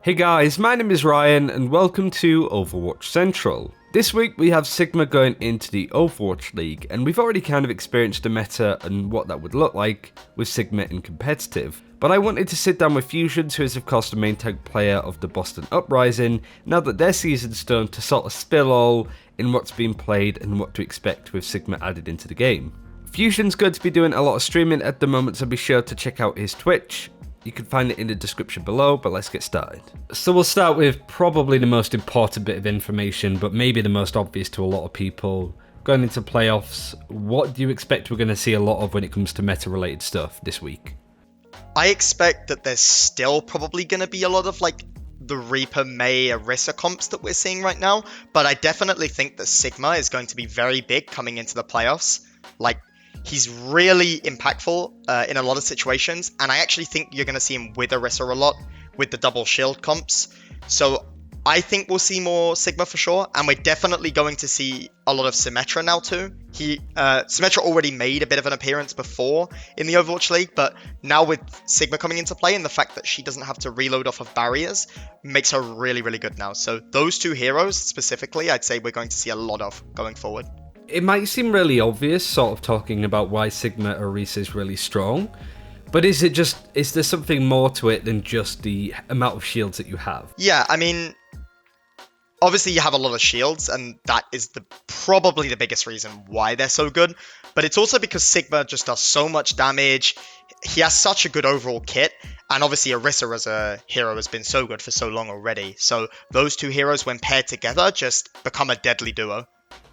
Hey guys, my name is Ryan and welcome to Overwatch Central. This week we have Sigma going into the Overwatch League, and we've already kind of experienced the meta and what that would look like with Sigma in competitive. But I wanted to sit down with Fusions, who is of course the main tank player of the Boston Uprising, now that their season's done, to sort of spill all in what's been played and what to expect with Sigma added into the game. Fusion's going to be doing a lot of streaming at the moment, so be sure to check out his Twitch. You can find it in the description below, but let's get started. So we'll start with probably the most important bit of information, but maybe the most obvious to a lot of people. Going into playoffs, what do you expect we're going to see a lot of when it comes to meta-related stuff this week? I expect that there's still probably going to be a lot of the Reaper, Mei, Orisa comps that we're seeing right now, but I definitely think that Sigma is going to be very big coming into the playoffs. He's really impactful in a lot of situations, and I actually think you're going to see him with Orisa a lot, with the double shield comps. So I think we'll see more Sigma for sure, and we're definitely going to see a lot of Symmetra now too. Symmetra already made a bit of an appearance before in the Overwatch League, but now with Sigma coming into play and the fact that she doesn't have to reload off of barriers makes her really, really good now. So those two heroes specifically, I'd say we're going to see a lot of going forward. It might seem really obvious, sort of talking about why Sigma Orisa is really strong, but is there something more to it than just the amount of shields that you have? Yeah, I mean, obviously you have a lot of shields, and that is probably the biggest reason why they're so good, but it's also because Sigma just does so much damage. He has such a good overall kit, and obviously Orisa as a hero has been so good for so long already, so those two heroes when paired together just become a deadly duo.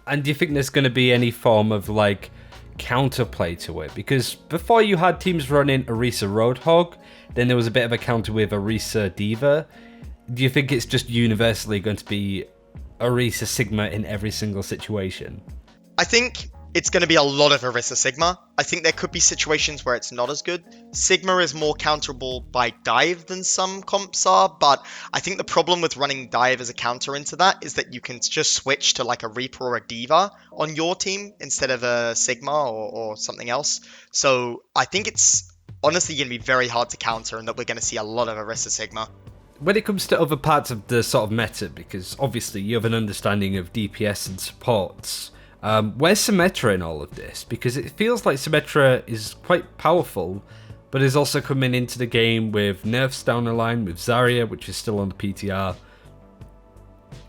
And do you think there's going to be any form of counterplay to it? Because before you had teams running Orisa Roadhog, then there was a bit of a counter with Orisa Diva. Do you think it's just universally going to be Orisa Sigma in every single situation? I think it's going to be a lot of Orisa Sigma. I think there could be situations where it's not as good. Sigma is more counterable by dive than some comps are, but I think the problem with running dive as a counter into that is that you can just switch to a Reaper or a Diva on your team instead of a Sigma or something else. So I think it's honestly going to be very hard to counter, and that we're going to see a lot of Orisa Sigma. When it comes to other parts of the sort of meta, because obviously you have an understanding of DPS and supports, where's Symmetra in all of this? Because it feels like Symmetra is quite powerful, but is also coming into the game with nerfs down the line, with Zarya, which is still on the PTR.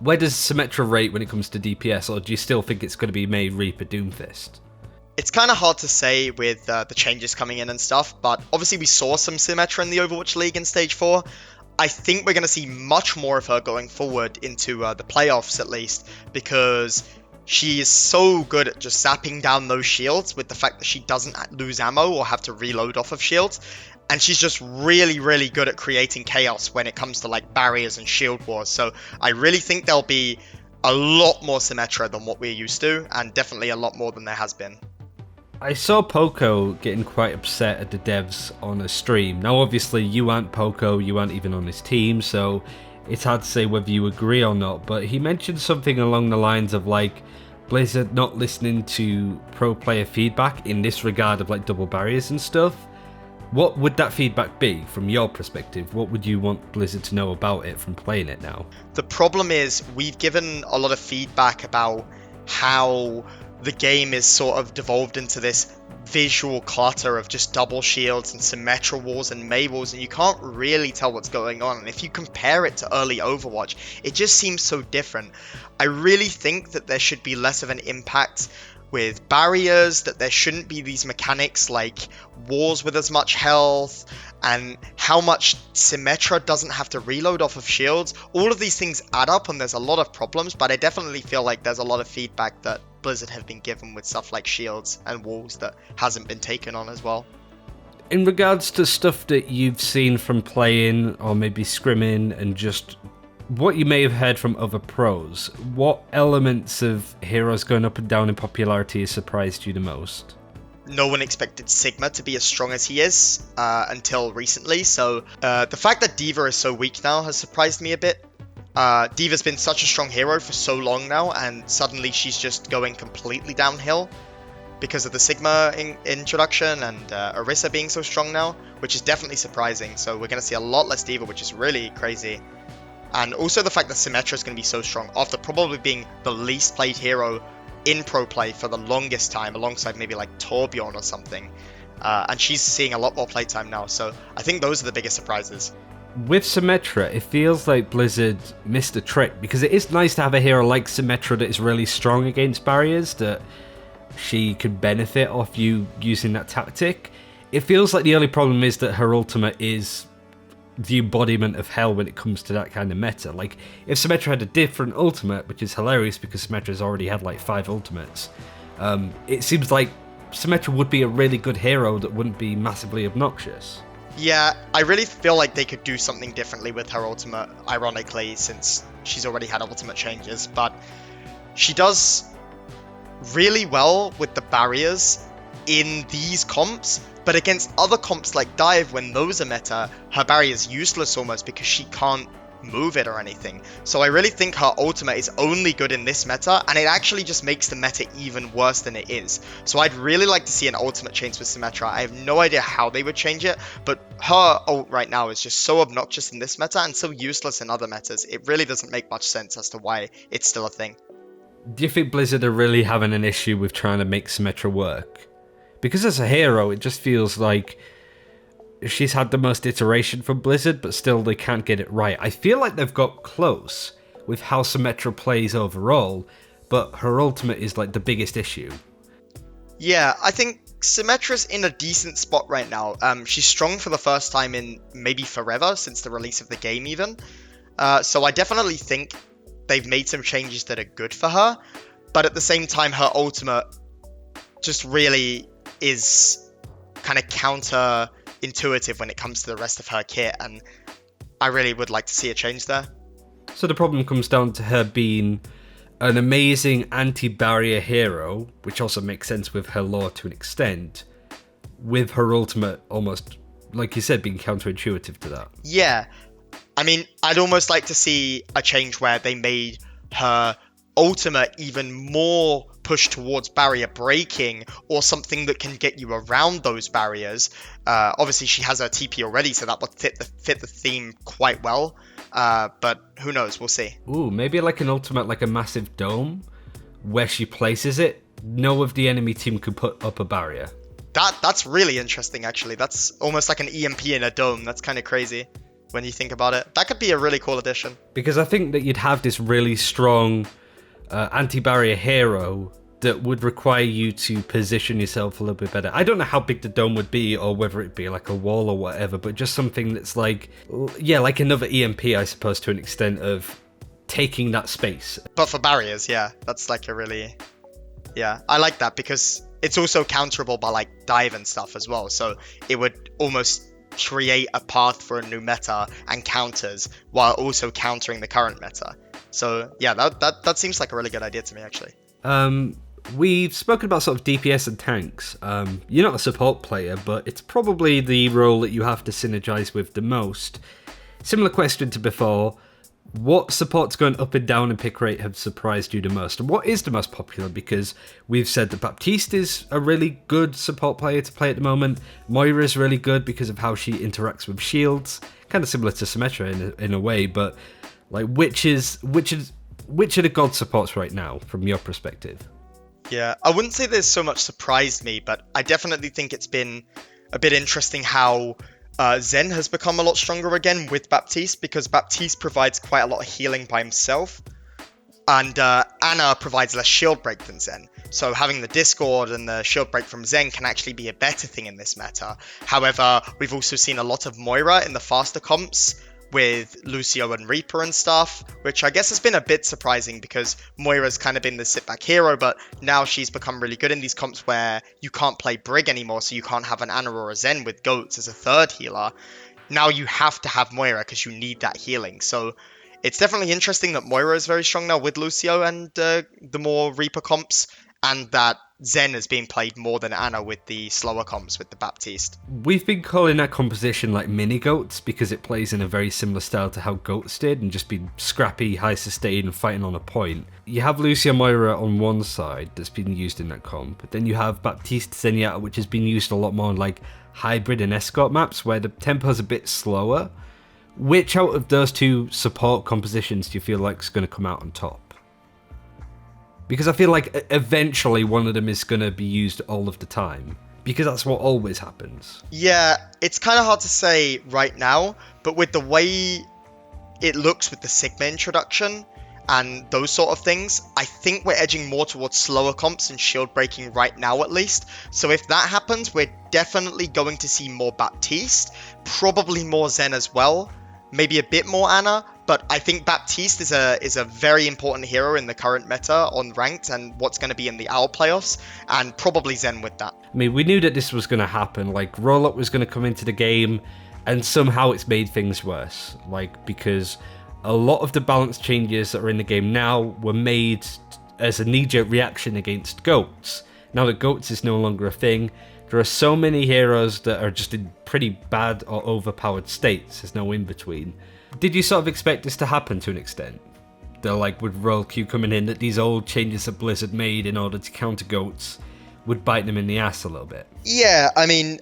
Where does Symmetra rate when it comes to DPS, or do you still think it's going to be Mei, Reaper, Doomfist? It's kind of hard to say with the changes coming in and stuff, but obviously we saw some Symmetra in the Overwatch League in Stage 4. I think we're going to see much more of her going forward into the playoffs at least, because she is so good at just zapping down those shields with the fact that she doesn't lose ammo or have to reload off of shields. And she's just really, really good at creating chaos when it comes to barriers and shield wars. So I really think there'll be a lot more Symmetra than what we're used to, and definitely a lot more than there has been. I saw Poco getting quite upset at the devs on a stream. Now obviously you aren't Poco, you aren't even on his team, so it's hard to say whether you agree or not, but he mentioned something along the lines of Blizzard not listening to pro player feedback in this regard of double barriers and stuff. What would that feedback be from your perspective? What would you want Blizzard to know about it from playing it now? The problem is we've given a lot of feedback about how the game is sort of devolved into this visual clutter of just double shields and Symmetra walls and Mei walls, and you can't really tell what's going on. And if you compare it to early Overwatch, it just seems so different. I really think that there should be less of an impact with barriers, that there shouldn't be these mechanics like walls with as much health, and how much Symmetra doesn't have to reload off of shields. All of these things add up, and there's a lot of problems, but I definitely feel like there's a lot of feedback that Blizzard have been given with stuff like shields and walls that hasn't been taken on as well. In regards to stuff that you've seen from playing or maybe scrimming and just what you may have heard from other pros, what elements of heroes going up and down in popularity has surprised you the most? No one expected Sigma to be as strong as he is until recently, so the fact that Diva is so weak now has surprised me a bit. Diva's been such a strong hero for so long now, and suddenly she's just going completely downhill because of the Sigma introduction and Orisa being so strong now, which is definitely surprising. So we're going to see a lot less Diva, which is really crazy. And also the fact that Symmetra is going to be so strong after probably being the least played hero in pro play for the longest time, alongside maybe like Torbjorn or something. And she's seeing a lot more playtime now, so I think those are the biggest surprises. With Symmetra, it feels like Blizzard missed a trick, because it is nice to have a hero like Symmetra that is really strong against barriers, that she could benefit off you using that tactic. It feels like the only problem is that her ultimate is the embodiment of hell when it comes to that kind of meta. Like, if Symmetra had a different ultimate, which is hilarious because Symmetra's already had like 5 ultimates, it seems like Symmetra would be a really good hero that wouldn't be massively obnoxious. Yeah, I really feel like they could do something differently with her ultimate, ironically, since she's already had ultimate changes, but she does really well with the barriers in these comps, but against other comps like Dive, when those are meta, her barrier is useless almost because she can't move it or anything. So I really think her ultimate is only good in this meta, and it actually just makes the meta even worse than it is. So I'd really like to see an ultimate change with Symmetra. I have no idea how they would change it, but her ult right now is just so obnoxious in this meta and so useless in other metas. It really doesn't make much sense as to why it's still a thing. Do you think Blizzard are really having an issue with trying to make Symmetra work? Because as a hero, it just feels like she's had the most iteration from Blizzard, but still they can't get it right. I feel like they've got close with how Symmetra plays overall, but her ultimate is like the biggest issue. Yeah, I think Symmetra's in a decent spot right now. She's strong for the first time in maybe forever, since the release of the game even. So I definitely think they've made some changes that are good for her, but at the same time, her ultimate just really is kind of counter-intuitive when it comes to the rest of her kit, and I really would like to see a change there. So the problem comes down to her being an amazing anti-barrier hero, which also makes sense with her lore to an extent, with her ultimate almost, like you said, being counterintuitive to that. Yeah, I mean, I'd almost like to see a change where they made her ultimate even more push towards barrier breaking, or something that can get you around those barriers. Obviously, she has her TP already, so that would fit the theme quite well. But who knows? We'll see. Ooh, maybe like an ultimate, like a massive dome, where she places it. No of the enemy team could put up a barrier. That's really interesting, actually. That's almost like an EMP in a dome. That's kind of crazy when you think about it. That could be a really cool addition. Because I think that you'd have this really strong anti-barrier hero that would require you to position yourself a little bit better. I don't know how big the dome would be, or whether it'd be like a wall or whatever, but just something that's like, yeah, like another EMP, I suppose, to an extent of taking that space. But for barriers, yeah, that's like a really, yeah, I like that because it's also counterable by like dive and stuff as well. So it would almost create a path for a new meta and counters while also countering the current meta. So yeah, that seems like a really good idea to me, actually. We've spoken about sort of DPS and tanks. You're not a support player, but it's probably the role that you have to synergize with the most. Similar question to before. What supports going up and down in pick rate have surprised you the most? And what is the most popular? Because we've said that Baptiste is a really good support player to play at the moment. Moira is really good because of how she interacts with shields. Kind of similar to Symmetra in a way, but like which are the god supports right now from your perspective? Yeah, I wouldn't say there's so much surprised me, but I definitely think it's been a bit interesting how Zen has become a lot stronger again with Baptiste, because Baptiste provides quite a lot of healing by himself, and Ana provides less shield break than Zen. So having the Discord and the shield break from Zen can actually be a better thing in this meta. However, we've also seen a lot of Moira in the faster comps, with Lucio and Reaper and stuff, which I guess has been a bit surprising because Moira's kind of been the sit-back hero, but now she's become really good in these comps where you can't play Brig anymore, so you can't have an Ana or a Zen with Goats as a third healer. Now you have to have Moira because you need that healing. So it's definitely interesting that Moira is very strong now with Lucio and the more Reaper comps, and that Zen is being played more than Ana with the slower comps with the Baptiste. We've been calling that composition like mini Goats because it plays in a very similar style to how Goats did, and just being scrappy, high sustain, and fighting on a point. You have Lucio Moira on one side that's been used in that comp, but then you have Baptiste Zenyatta, which has been used a lot more on like hybrid and escort maps where the tempo's a bit slower, which out of those two support compositions do you feel like is going to come out on top? Because I feel like eventually one of them is going to be used all of the time. Because that's what always happens. Yeah, it's kind of hard to say right now, but with the way it looks with the Sigma introduction and those sort of things, I think we're edging more towards slower comps and shield breaking right now at least. So if that happens, we're definitely going to see more Baptiste, probably more Zen as well, maybe a bit more Ana, but I think Baptiste is a very important hero in the current meta on ranked and what's going to be in the OWL playoffs, and probably Zen with that. I mean, we knew that this was going to happen. Like, Rollout was going to come into the game, and somehow it's made things worse. Like, because a lot of the balance changes that are in the game now were made as a knee-jerk reaction against GOATs. Now that GOATs is no longer a thing, there are so many heroes that are just in pretty bad or overpowered states. There's no in-between. Did you sort of expect this to happen to an extent? That, like, with Royal Q coming in, that these old changes that Blizzard made in order to counter GOATs would bite them in the ass a little bit? Yeah, I mean,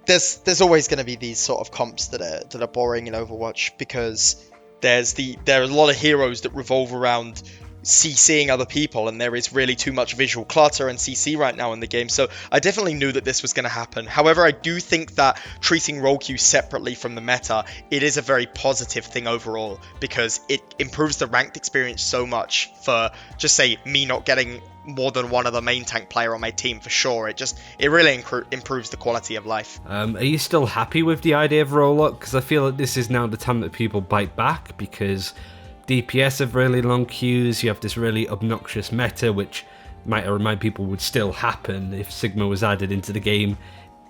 there's always going to be these sort of comps that are boring in Overwatch, because there are a lot of heroes that revolve around CCing other people, and there is really too much visual clutter and CC right now in the game, so I definitely knew that this was going to happen. However, I do think that treating role queue separately from the meta, it is a very positive thing overall, because it improves the ranked experience so much for, just say, me not getting more than one other main tank player on my team for sure. It really improves the quality of life. Are you still happy with the idea of roll-up? Because I feel like this is now the time that people bite back, because DPS have really long queues, you have this really obnoxious meta, which might remind people would still happen if Sigma was added into the game.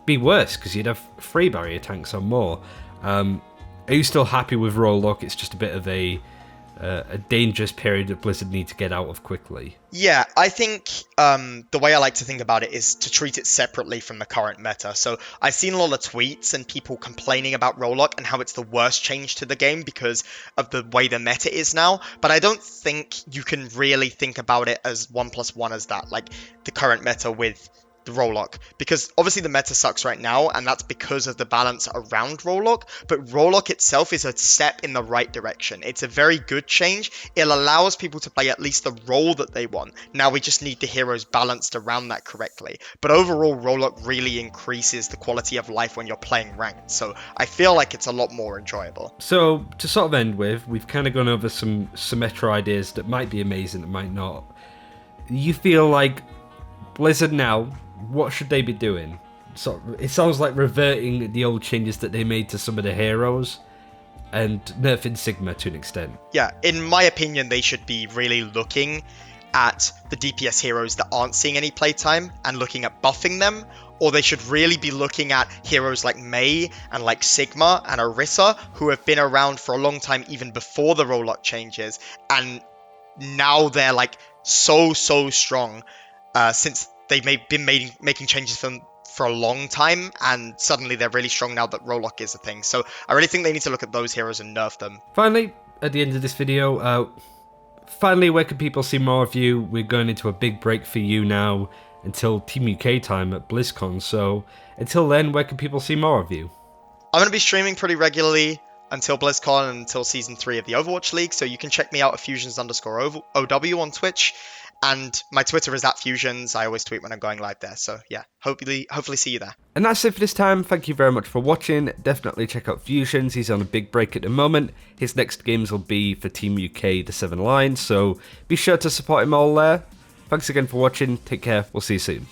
Be worse, because you'd have 3 barrier tanks or more. Are you still happy with roll-up? It's just a bit of a dangerous period that Blizzard need to get out of quickly. Yeah, I think the way I like to think about it is to treat it separately from the current meta. So I've seen a lot of tweets and people complaining about Rollock and how it's the worst change to the game because of the way the meta is now. But I don't think you can really think about it as 1+1 as that, like the current meta with the Rollock, because obviously the meta sucks right now, and that's because of the balance around Rollock, but Rollock itself is a step in the right direction. It's a very good change. It allows people to play at least the role that they want. Now we just need the heroes balanced around that correctly. But overall, Rollock really increases the quality of life when you're playing ranked, so I feel like it's a lot more enjoyable. So, to sort of end with, we've kind of gone over some Symmetra ideas that might be amazing, that might not. You feel like Blizzard now, what should they be doing? So it sounds like reverting the old changes that they made to some of the heroes and nerfing Sigma to an extent. Yeah, in my opinion, they should be really looking at the DPS heroes that aren't seeing any playtime and looking at buffing them, or they should really be looking at heroes like Mei and like Sigma and Orisa, who have been around for a long time even before the rollout changes, and now they're like so strong since they've been making changes for a long time, and suddenly they're really strong now that Rollock is a thing. So I really think they need to look at those heroes and nerf them. Finally, at the end of this video, where can people see more of you? We're going into a big break for you now until Team UK time at BlizzCon, so until then, where can people see more of you? I'm going to be streaming pretty regularly until BlizzCon and until Season 3 of the Overwatch League, so you can check me out at Fusions_OW on Twitch. And my Twitter is @Fusions. I always tweet when I'm going live there. So yeah, hopefully see you there. And that's it for this time. Thank you very much for watching. Definitely check out Fusions. He's on a big break at the moment. His next games will be for Team UK, the 7 Lions. So be sure to support him all there. Thanks again for watching. Take care. We'll see you soon.